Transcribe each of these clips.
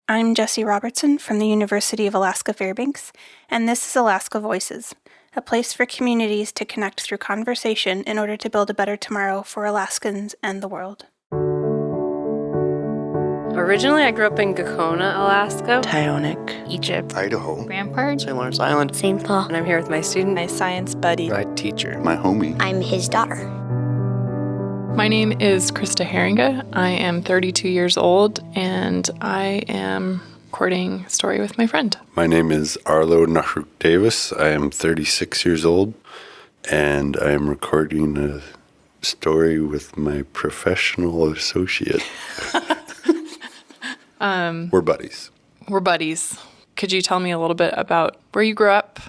I'm Jessie Robertson from the University of Alaska Fairbanks, and this is Alaska Voices, a place for communities to connect through conversation in order to build a better tomorrow for Alaskans and the world. Originally, I grew up in Gakona, Alaska, Tyonek, Egypt, Idaho, Rampart, St. Lawrence Island, St. Paul. and I'm here with my student, my science buddy, my teacher, my homie. I'm his daughter. My name is Krista Heeringa. I am 32 years old, and I am recording a story with my friend. My name is Arlo Davis. I am 36 years old, and I am recording a story with my professional associate. We're buddies. We're buddies. Could you tell me a little bit about where you grew up,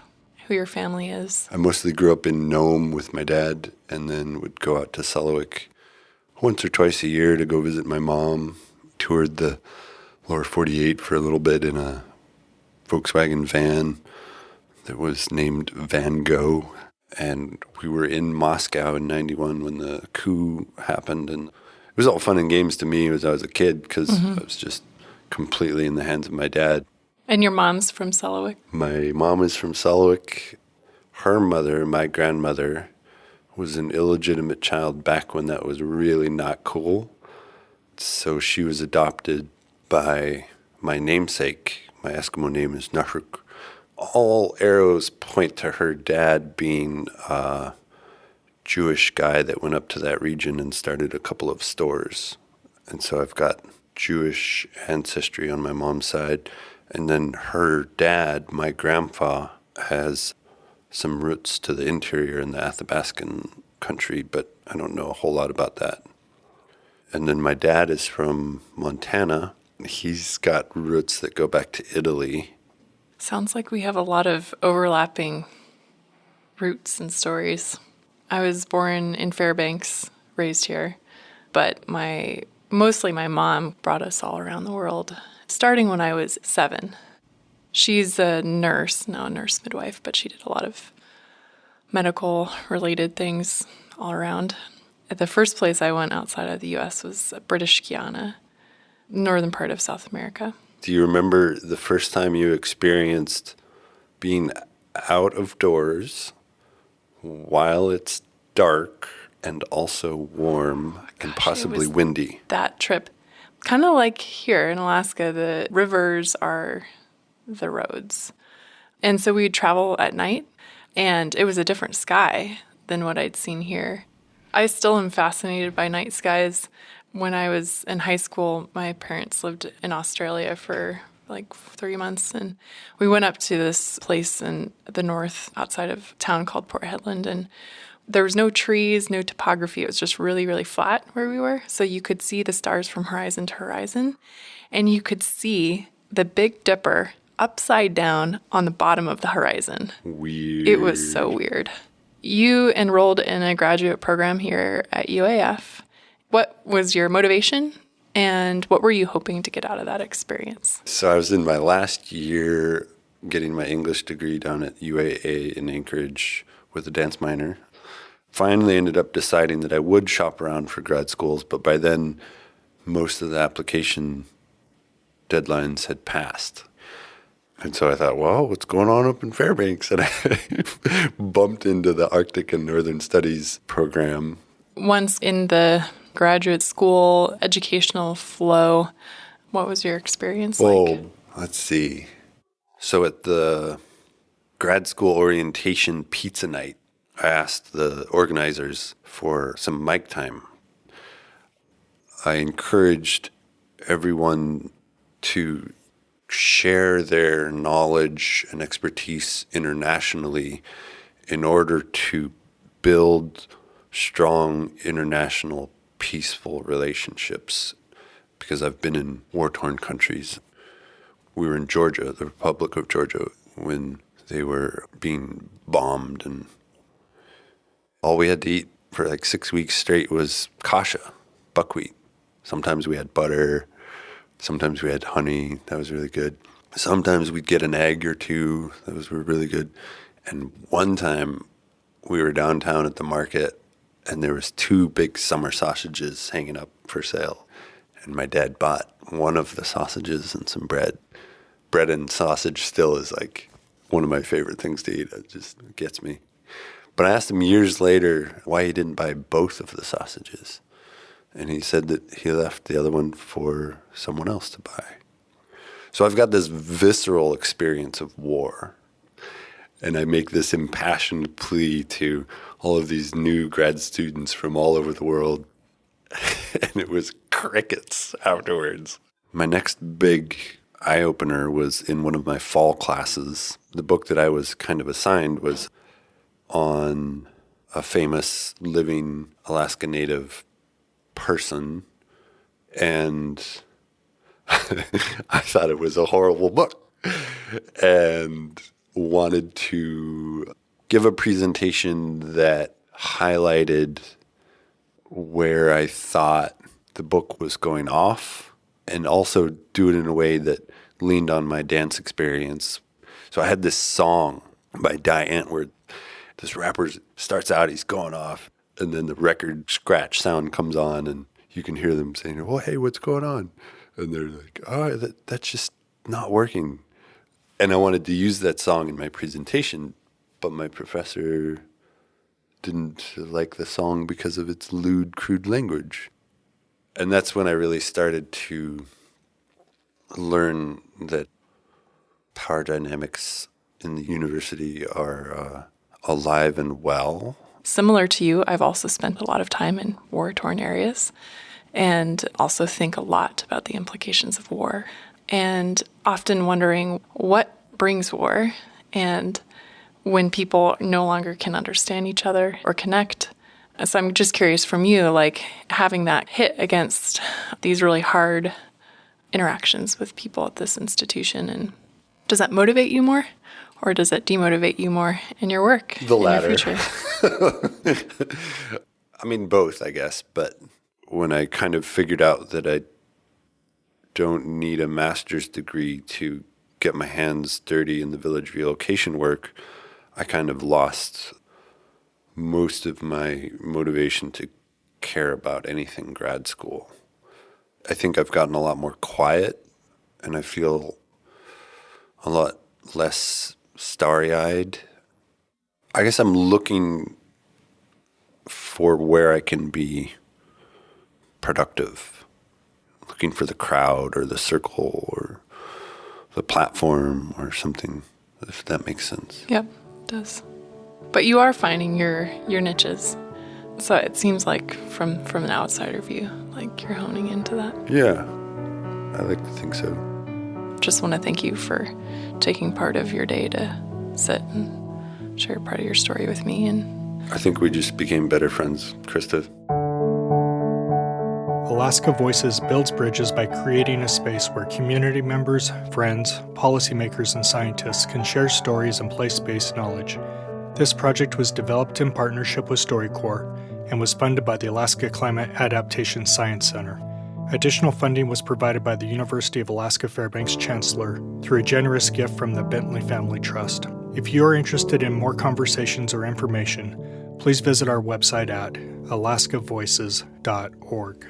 who your family is? I mostly grew up in Nome with my dad, and then would go out to Selawik once or twice a year to go visit my mom. Toured the lower 48 for a little bit in a Volkswagen van that was named Van Gogh. And we were in Moscow in 91 when the coup happened. And it was all fun and games to me as I was a kid because I was just completely in the hands of my dad. And your mom's from Selawik? My mom is from Selawik. Her mother, my grandmother, was an illegitimate child back when that was really not cool. So she was adopted by my namesake. My Eskimo name is Nahuk. All arrows point to her dad being a Jewish guy that went up to that region and started a couple of stores. And so I've got Jewish ancestry on my mom's side. And then her dad, my grandpa, has some roots to the interior in the Athabascan country, but I don't know a whole lot about that. And then my dad is from Montana. He's got roots that go back to Italy. Sounds like we have a lot of overlapping roots and stories. I was born in Fairbanks, raised here, but mostly my mom brought us all around the world, starting when I was 7. She's a nurse midwife, but she did a lot of medical-related things all around. The first place I went outside of the U.S. was British Guiana, northern part of South America. Do you remember the first time you experienced being out of doors while it's dark and also warm and possibly windy? That trip, kind of like here in Alaska, the rivers are the roads. And so we'd travel at night, and it was a different sky than what I'd seen here. I still am fascinated by night skies. When I was in high school, my parents lived in Australia for like 3 months, and we went up to this place in the north outside of town called Port Hedland, and there was no trees, no topography. It was just really, really flat where we were. So you could see the stars from horizon to horizon, and you could see the Big Dipper upside down on the bottom of the horizon. Weird. It was so weird. You enrolled in a graduate program here at UAF. What was your motivation, and what were you hoping to get out of that experience? So I was in my last year getting my English degree down at UAA in Anchorage with a dance minor. Finally ended up deciding that I would shop around for grad schools, but by then most of the application deadlines had passed. And so I thought, well, what's going on up in Fairbanks? And I bumped into the Arctic and Northern Studies program. Once in the graduate school educational flow, what was your experience like? Well, let's see. So at the grad school orientation pizza night, I asked the organizers for some mic time. I encouraged everyone to share their knowledge and expertise internationally in order to build strong international peaceful relationships, because I've been in war-torn countries. We were in Georgia, the Republic of Georgia, when they were being bombed, and all we had to eat for like 6 weeks straight was kasha, buckwheat. Sometimes we had butter. Sometimes we had honey. That was really good. Sometimes we'd get an egg or two. Those were really good. And one time we were downtown at the market, and there was 2 big summer sausages hanging up for sale. And my dad bought one of the sausages and some bread. Bread and sausage still is like one of my favorite things to eat. It just gets me. But I asked him years later why he didn't buy both of the sausages. And he said that he left the other one for someone else to buy. So I've got this visceral experience of war. And I make this impassioned plea to all of these new grad students from all over the world. And it was crickets afterwards. My next big eye-opener was in one of my fall classes. The book that I was kind of assigned was on a famous living Alaska Native person. And I thought it was a horrible book. And wanted to give a presentation that highlighted where I thought the book was going off, and also do it in a way that leaned on my dance experience. So I had this song by Die Antwoord. This rapper starts out, he's going off, and then the record scratch sound comes on, and you can hear them saying, "Oh, hey, what's going on?" And they're like, "Oh, that's just not working." And I wanted to use that song in my presentation, but my professor didn't like the song because of its lewd, crude language. And that's when I really started to learn that power dynamics in the university are alive and well. Similar to you, I've also spent a lot of time in war-torn areas and also think a lot about the implications of war. And often wondering what brings war, and when people no longer can understand each other or connect. So I'm just curious from you, like having that hit against these really hard interactions with people at this institution, and does that motivate you more, or does it demotivate you more in your work? The latter. In your future? I mean, both, I guess. But when I kind of figured out that I don't need a master's degree to get my hands dirty in the village relocation work, I kind of lost most of my motivation to care about anything grad school. I think I've gotten a lot more quiet, and I feel a lot less starry-eyed. I guess I'm looking for where I can be productive. Looking for the crowd or the circle or the platform or something, if that makes sense. Yep, it does. But you are finding your niches. So it seems like from an outsider view, like you're honing into that. Yeah, I like to think so. Just want to thank you for taking part of your day to sit and share part of your story with me. And I think we just became better friends, Krista. Alaska Voices builds bridges by creating a space where community members, friends, policymakers, and scientists can share stories and place-based knowledge. This project was developed in partnership with StoryCorps and was funded by the Alaska Climate Adaptation Science Center. Additional funding was provided by the University of Alaska Fairbanks Chancellor through a generous gift from the Bentley Family Trust. If you are interested in more conversations or information, please visit our website at alaskavoices.org.